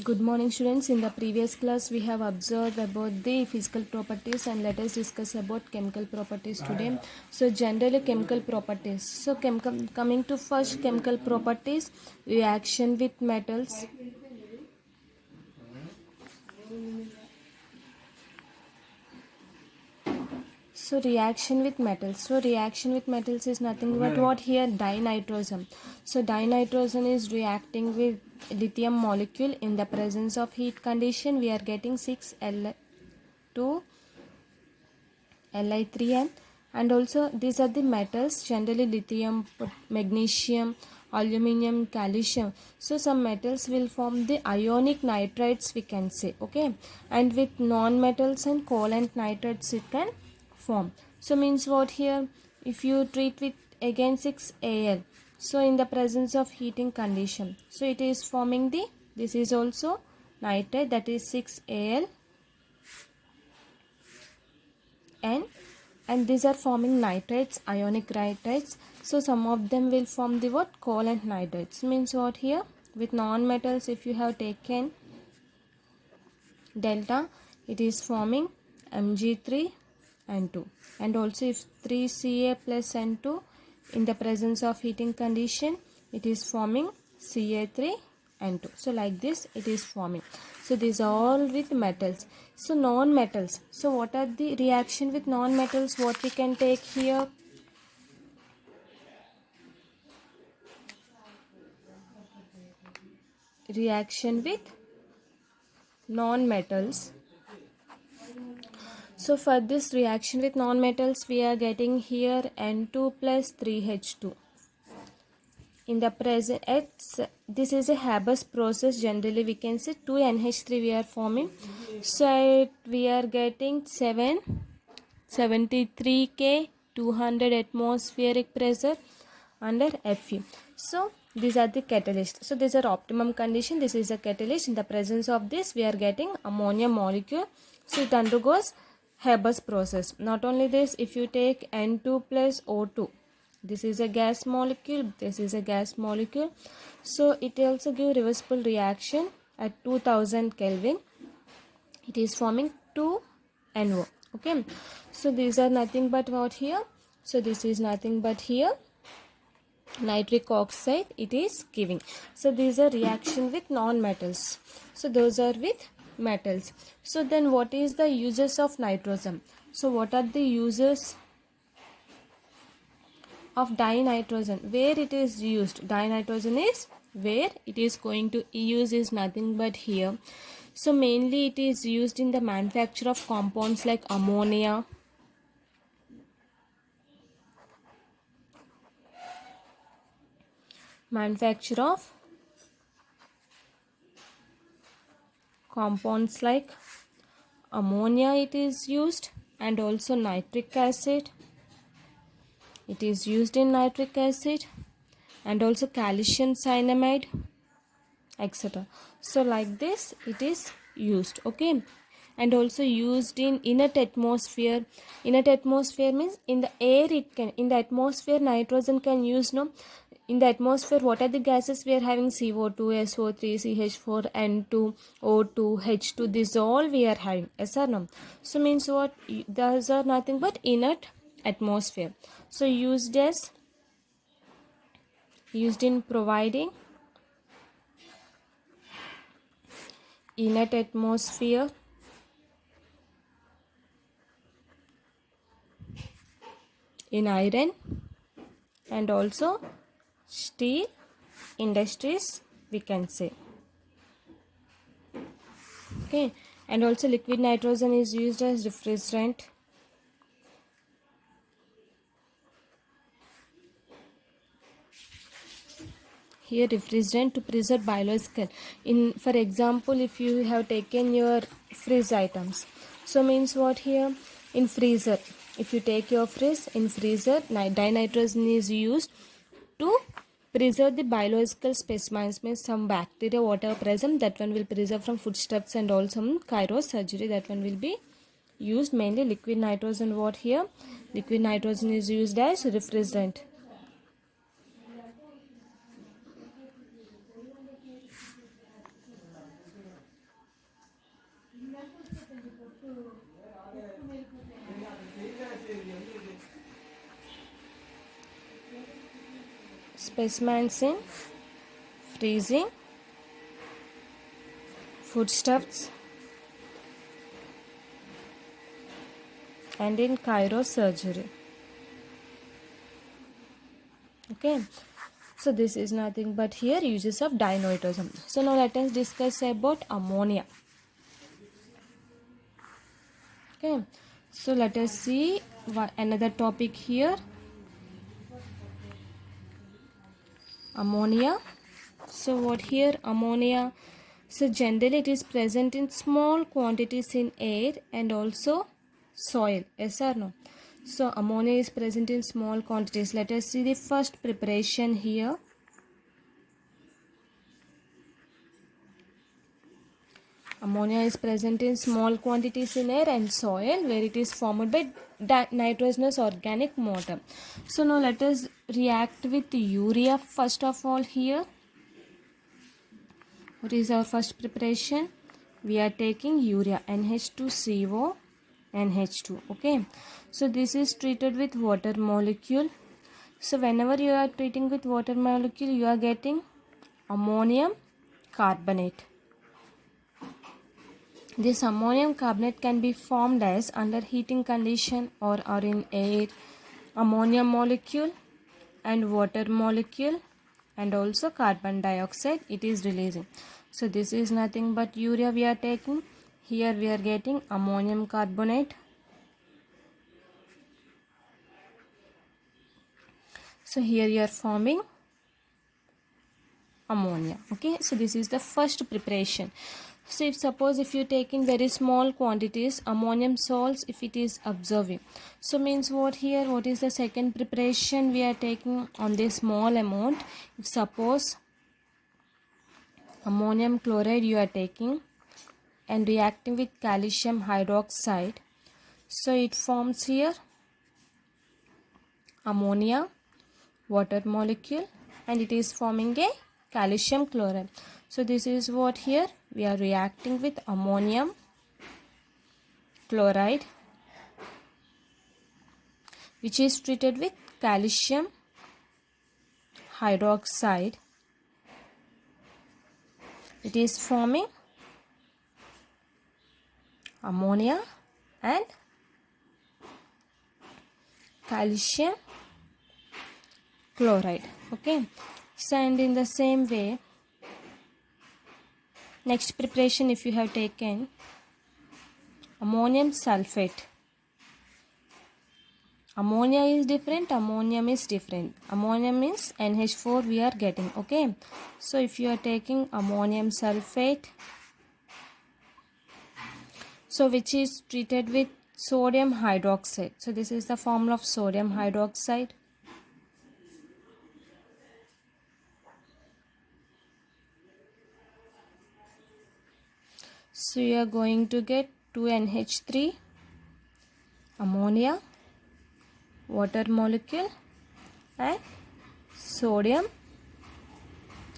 Good morning students. In the previous class we have observed about the physical properties and let us discuss about chemical properties today. So generally chemical properties. So coming to first chemical properties, reaction with metals. So reaction with metals. So reaction with metals is nothing but what here? Dinitrogen. So dinitrogen is reacting with lithium molecule in the presence of heat condition. We are getting 6L2 Li3N, and also these are the metals, generally lithium, magnesium, aluminum, calcium. So some metals will form the ionic nitrides, we can say, okay, and with non-metals and covalent nitrides it can form. So means what here? If you treat with again 6Al, so in the presence of heating condition, so it is forming the, this is also nitride, that is 6Al and these are forming nitrates, ionic nitrates. So some of them will form the what? Covalent nitrates. Means what here? With non-metals, if you have taken delta, it is forming Mg3N2, and also if 3Ca plus N2 in the presence of heating condition, it is forming Ca3N2. So like this it is forming. So these are all with metals. So non-metals. So what are the reaction with non-metals? What we can take here? Reaction with non-metals. So for this reaction with non-metals, we are getting here N2 plus 3H2. In the present, this is a Haber's process. Generally, we can say 2NH3 we are forming. So we are getting 773K 200 atmospheric pressure under Fe. So these are the catalysts. So these are optimum condition. This is a catalyst. In the presence of this, we are getting ammonia molecule. So it undergoes Haber's process. Not only this, if you take N2 plus O2, this is a gas molecule, this is a gas molecule. So it also gives reversible reaction at 2000 Kelvin. It is forming 2NO. Okay. So these are nothing but what here? So this is nothing but here nitric oxide it is giving. So these are reaction with non-metals. So those are with metals. So then what is the uses of nitrogen? So what are the uses of dinitrogen? Where it is used? Dinitrogen is where it is going to use is nothing but here. So mainly it is used in the manufacture of compounds like ammonia, manufacture of compounds like ammonia it is used, and also nitric acid. It is used in nitric acid, and also calcium cyanamide, etc. So like this it is used, okay, and also used in inert atmosphere. Inert atmosphere means in the air it can, in the atmosphere nitrogen can use, no, in the atmosphere what are the gases we are having? CO2, SO3, CH4, N2, O2, H2, this all we are having, yes or no? So means what? Those are nothing but inert atmosphere. So used in providing inert atmosphere in iron and also steel industries, we can say, okay, and also liquid nitrogen is used as refrigerant. Here refrigerant to preserve biological, in for example if you have taken your freeze items, so means what here? In freezer, if you take your freeze, in freezer dinitrogen is used to preserve the biological specimens, means some bacteria whatever present, that one will preserve from foodstuffs, and also some cryosurgery, that one will be used. Mainly liquid nitrogen, what here? Liquid nitrogen is used as refrigerant. specimens in freezing, foodstuffs, and in cryosurgery. Okay, so this is nothing but here uses of dinitrogen. So now let us discuss about ammonia. Okay, so let us see another topic here. Ammonia. So what here? Ammonia. So generally it is present in small quantities in air and also soil. Yes or no? So ammonia is present in small quantities. Let us see the first preparation here. Ammonia is present in small quantities in air and soil where it is formed by nitrogenous organic matter. So now let us react with urea first of all here. What is our first preparation? We are taking urea, NH2CO, NH2. Okay. So this is treated with water molecule. So whenever you are treating with water molecule, you are getting ammonium carbonate. This ammonium carbonate can be formed as under heating condition or in air, ammonium molecule and water molecule and also carbon dioxide it is releasing. So this is nothing but urea we are taking. Here we are getting ammonium carbonate. So here you are forming ammonia. Okay, so this is the first preparation. So if suppose if you take in very small quantities ammonium salts, if it is absorbing, so means what here, what is the second preparation we are taking on this small amount? If suppose ammonium chloride you are taking and reacting with calcium hydroxide, so it forms here ammonia, water molecule, and it is forming a calcium chloride. So this is what here we are reacting with ammonium chloride which is treated with calcium hydroxide. It is forming ammonia and calcium chloride. Okay, so and in the same way next preparation if you have taken ammonium sulfate. Ammonia is different, ammonium is different. Ammonium means NH4 we are getting. Okay, so if you are taking ammonium sulfate, so which is treated with sodium hydroxide. So this is the formula of sodium hydroxide. So you are going to get 2NH3, ammonia, water molecule and sodium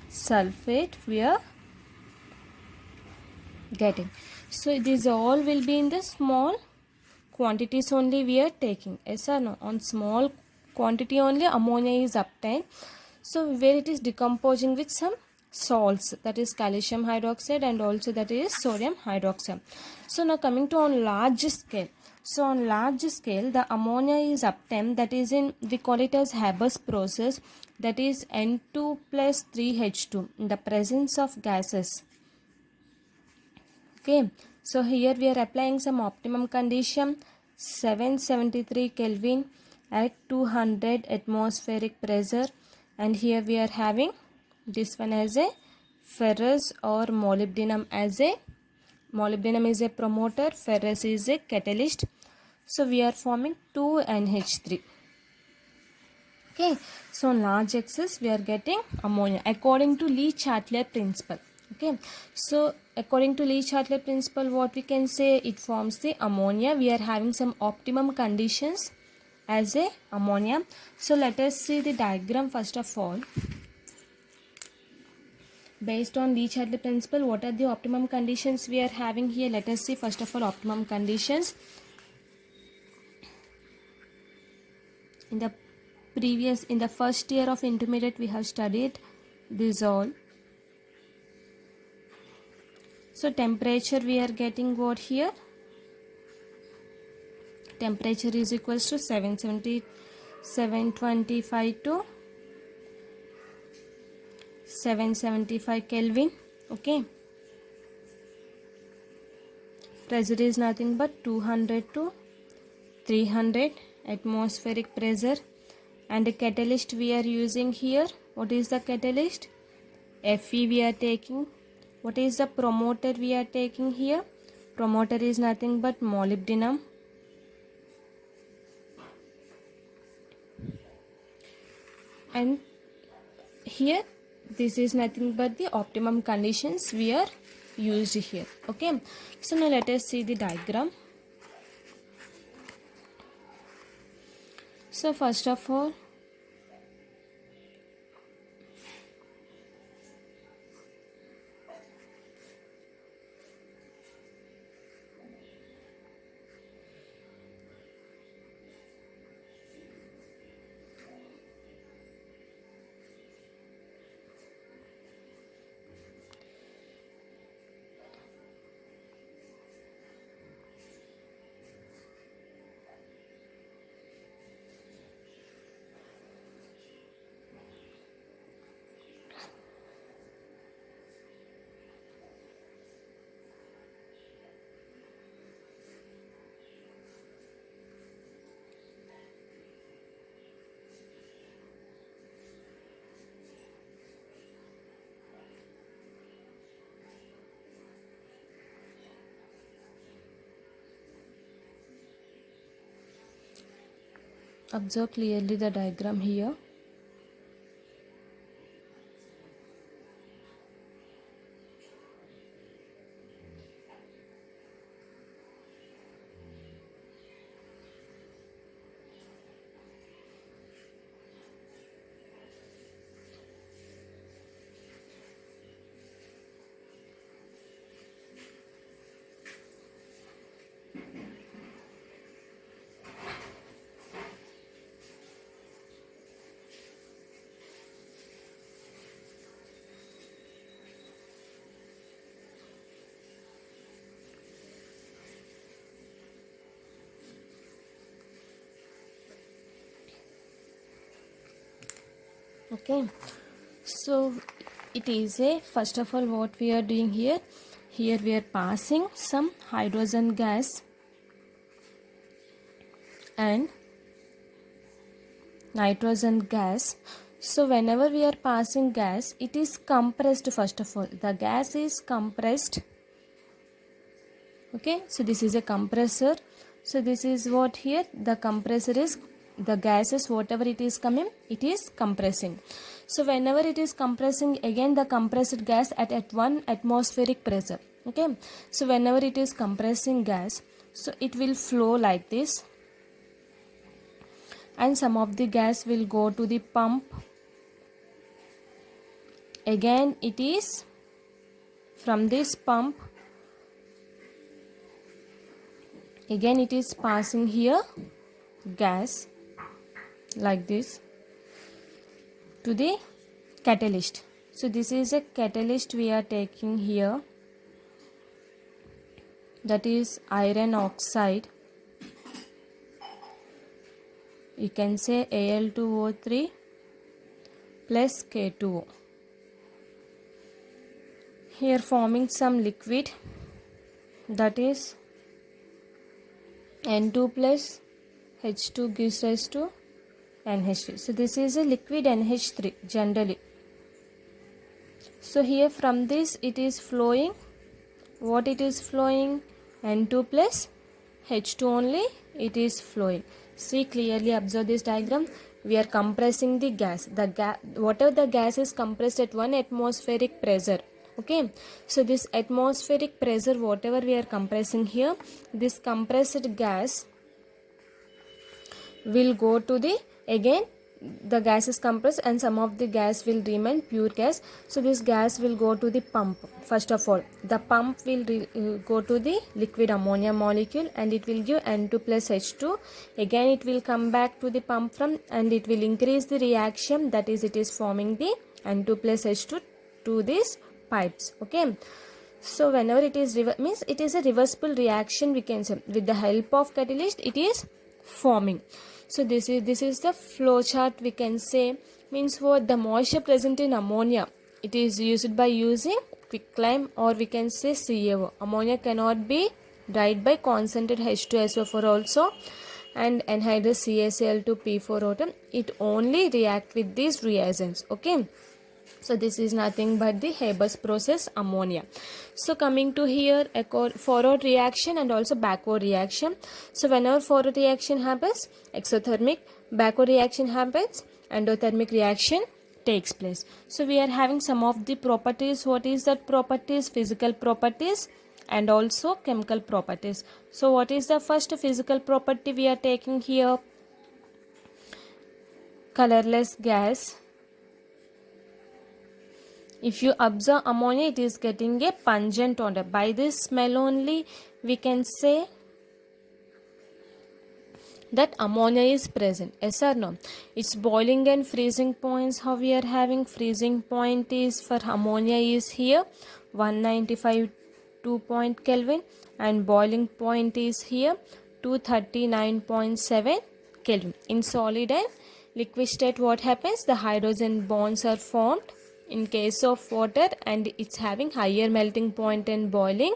sulfate we are getting. So these all will be in the small quantities only we are taking. Yes or no? On small quantity only ammonia is obtained. So where it is decomposing with some salts, that is calcium hydroxide and also that is sodium hydroxide. So now coming to on large scale. So on large scale the ammonia is obtained, that is in, we call it as Haber's process, that is N2 plus 3H2 in the presence of gases. Okay, so here we are applying some optimum condition 773 Kelvin at 200 atmospheric pressure, and here we are having this one as a ferrous or molybdenum as a, molybdenum is a promoter, ferrous is a catalyst. So we are forming 2NH3. Okay, so on large axis we are getting ammonia according to Lee-Chatelier principle. Okay, so according to Lee-Chatelier principle, what we can say, it forms the ammonia. We are having some optimum conditions as a ammonia. So let us see the diagram first of all. Based on Lee-Chatelier principle, what are the optimum conditions we are having here? Let us see first of all optimum conditions. In the previous in the first year of intermediate we have studied this all. So temperature we are getting what here? Temperature is equals to 725 to 775 Kelvin. Okay. Pressure is nothing but 200 to 300 atmospheric pressure. And the catalyst we are using here, what is the catalyst? Fe we are taking. What is the promoter we are taking here? Promoter is nothing but molybdenum. And here this is nothing but the optimum conditions we are used here. Okay, so now let us see the diagram. So first of all, observe clearly the diagram here. Okay, so it is a, first of all what we are doing here, we are passing some hydrogen gas and nitrogen gas. So whenever we are passing gas, it is compressed. First of all, the gas is compressed. Okay, so this is a compressor. So this is what here, the compressor is, the gases whatever it is coming, it is compressing. So whenever it is compressing, again the compressed gas at 1 atmospheric pressure. Okay, so whenever it is compressing gas, so it will flow like this, and some of the gas will go to the pump. Again it is from this pump, again it is passing here gas like this to the catalyst. So this is a catalyst we are taking here, that is iron oxide. You can say Al2O3 plus K2O. Here forming some liquid, that is N2 plus H2 gives rise to NH3. So this is a liquid NH3 generally. So here from this it is flowing, what it is flowing? N2 plus H2 only it is flowing. See, clearly observe this diagram. We are compressing the gas. Whatever the gas is compressed at 1 atmospheric pressure. Okay, so this atmospheric pressure whatever we are compressing here, this compressed gas will go to the, again the gas is compressed and some of the gas will remain pure gas. So this gas will go to the pump. First of all, the pump will go to the liquid ammonia molecule and it will give N2 plus H2. Again it will come back to the pump from and it will increase the reaction, that is it is forming the N2 plus H2 to these pipes. Okay. So whenever it is means it is a reversible reaction, we can say with the help of catalyst it is forming. So this is the flow chart, we can say. Means what, the moisture present in ammonia, it is used by using quicklime or we can say CaO. Ammonia cannot be dried by concentrated H2SO4 also and anhydrous CaCl2P4O2. It only react with these reagents. Okay. So this is nothing but the Haber's process ammonia. So coming to here, forward reaction and also backward reaction. So whenever forward reaction happens, exothermic, backward reaction happens, endothermic reaction takes place. So we are having some of the properties. What is that properties? Physical properties and also chemical properties. So what is the first physical property we are taking here? Colorless gas. If you observe ammonia, it is getting a pungent odor. By this smell only we can say that ammonia is present. Yes or no? Its boiling and freezing points, how we are having? Freezing point is for ammonia is here 195 2 Kelvin and boiling point is here 239.7 Kelvin. In solid and liquid state, what happens? The hydrogen bonds are formed in case of water and it's having higher melting point and boiling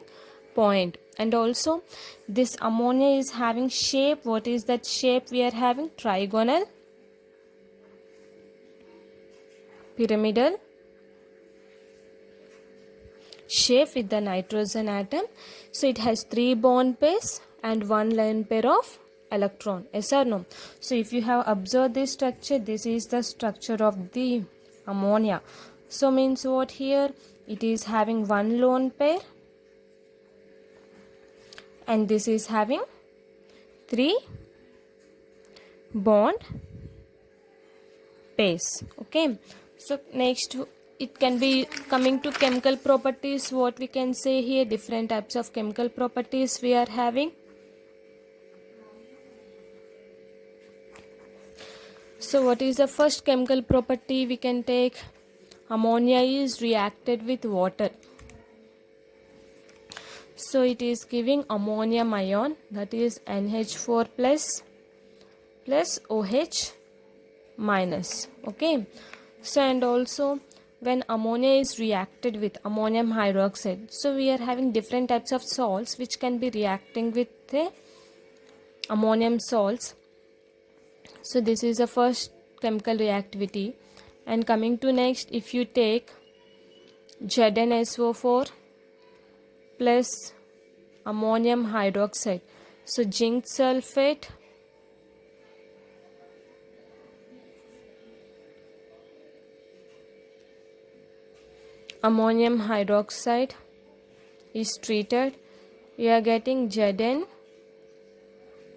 point. And also this ammonia is having shape. What is that shape we are having? Trigonal, pyramidal shape with the nitrogen atom. So it has 3 bond pairs and 1 lone pair of electron. Yes or no? So if you have observed this structure, this is the structure of the ammonia. So means what here? It is having 1 lone pair and this is having 3 bond pairs. Okay. So next it can be coming to chemical properties. What we can say here? Different types of chemical properties we are having. So what is the first chemical property we can take? Ammonia is reacted with water. So it is giving ammonium ion, that is NH4 plus OH minus. Okay. So and also when ammonia is reacted with ammonium hydroxide, so we are having different types of salts which can be reacting with the ammonium salts. So this is the first chemical reactivity. And coming to next, if you take ZnSO4 plus ammonium hydroxide, so zinc sulfate ammonium hydroxide is treated, we are getting Zn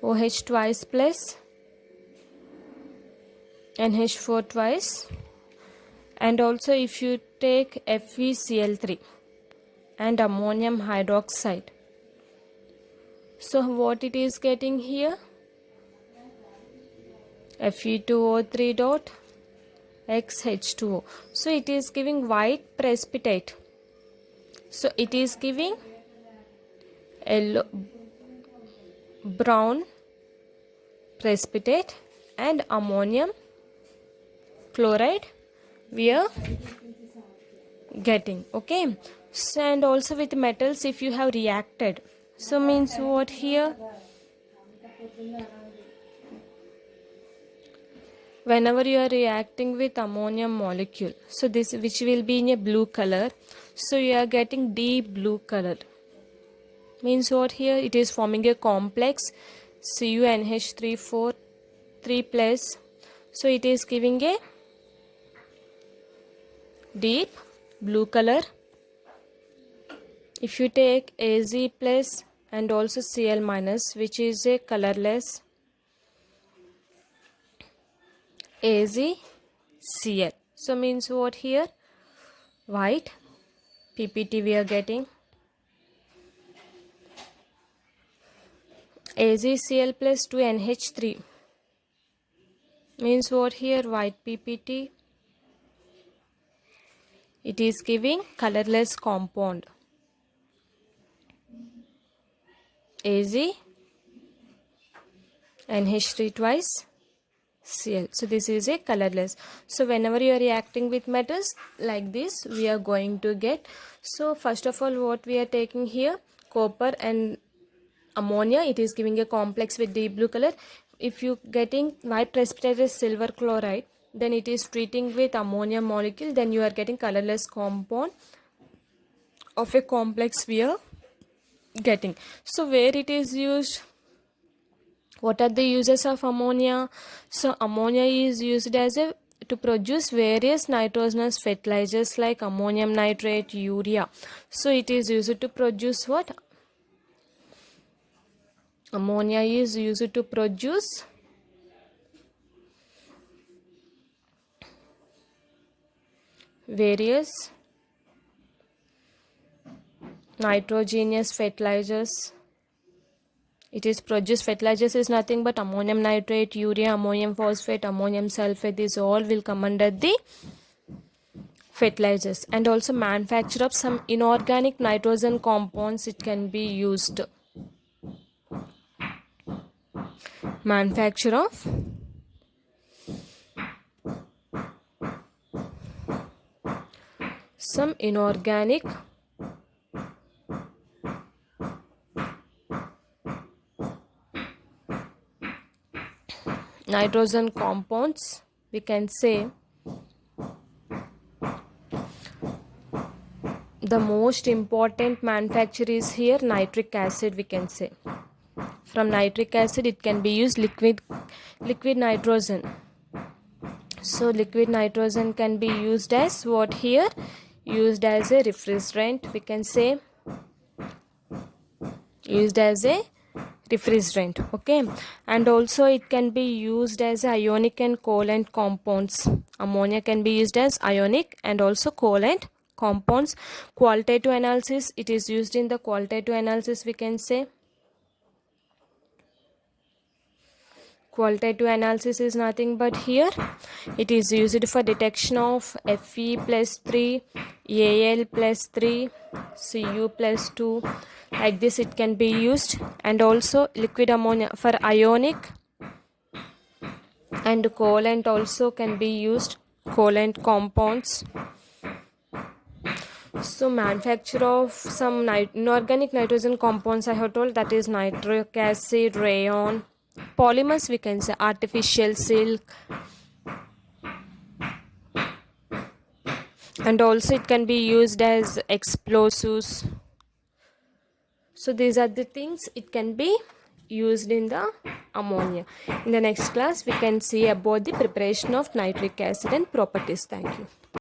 OH twice plus NH4 twice. And also if you take FeCl3 and ammonium hydroxide, so what it is getting here? Fe2O3 dot XH2O. So it is giving white precipitate. So it is giving yellow brown precipitate and ammonium chloride we are getting. Okay. So and also with metals, if you have reacted, so means what here? Whenever you are reacting with ammonium molecule, so this which will be in a blue color, so you are getting deep blue color. Means what here? It is forming a complex CuNH3 3 plus. So it is giving a deep blue color. If you take Az plus and also Cl minus, which is a colorless, AgCl. So means what here? White PPT we are getting. AgCl plus 2NH3 means what here? White PPT. It is giving colorless compound. AgNH3 twice Cl. So this is a colorless. So whenever you are reacting with metals like this, we are going to get. So first of all, what we are taking here? Copper and ammonia. It is giving a complex with deep blue color. If you getting white precipitated silver chloride, then it is treating with ammonia molecule, then you are getting colorless compound of a complex we are getting. So where it is used? What are the uses of ammonia? So ammonia is used as a to produce various nitrogenous fertilizers like ammonium nitrate, urea. So it is used to produce what? Ammonia is used to produce various nitrogenous fertilizers. It is produced. Fertilizers is nothing but ammonium nitrate, urea, ammonium phosphate, ammonium sulfate. These all will come under the fertilizers. And also manufacture of some inorganic nitrogen compounds. It can be used. Manufacture of some inorganic nitrogen compounds, we can say. The most important manufacture is here nitric acid, we can say. From nitric acid it can be used liquid nitrogen. So liquid nitrogen can be used as what here? Used as a refrigerant, we can say. Used as a refrigerant, okay. And also it can be used as ionic and covalent compounds. Ammonia can be used as ionic and also covalent compounds. Qualitative analysis, it is used in the qualitative analysis, we can say. Qualitative analysis is nothing but here it is used for detection of Fe plus 3, Al plus 3, Cu plus 2, like this it can be used. And also liquid ammonia for ionic and covalent also can be used, covalent compounds. So manufacture of some inorganic nitrogen compounds I have told, that is nitric acid, rayon. Polymers, we can say artificial silk, and also it can be used as explosives. So these are the things it can be used in the ammonia. In the next class we can see about the preparation of nitric acid and properties. Thank you.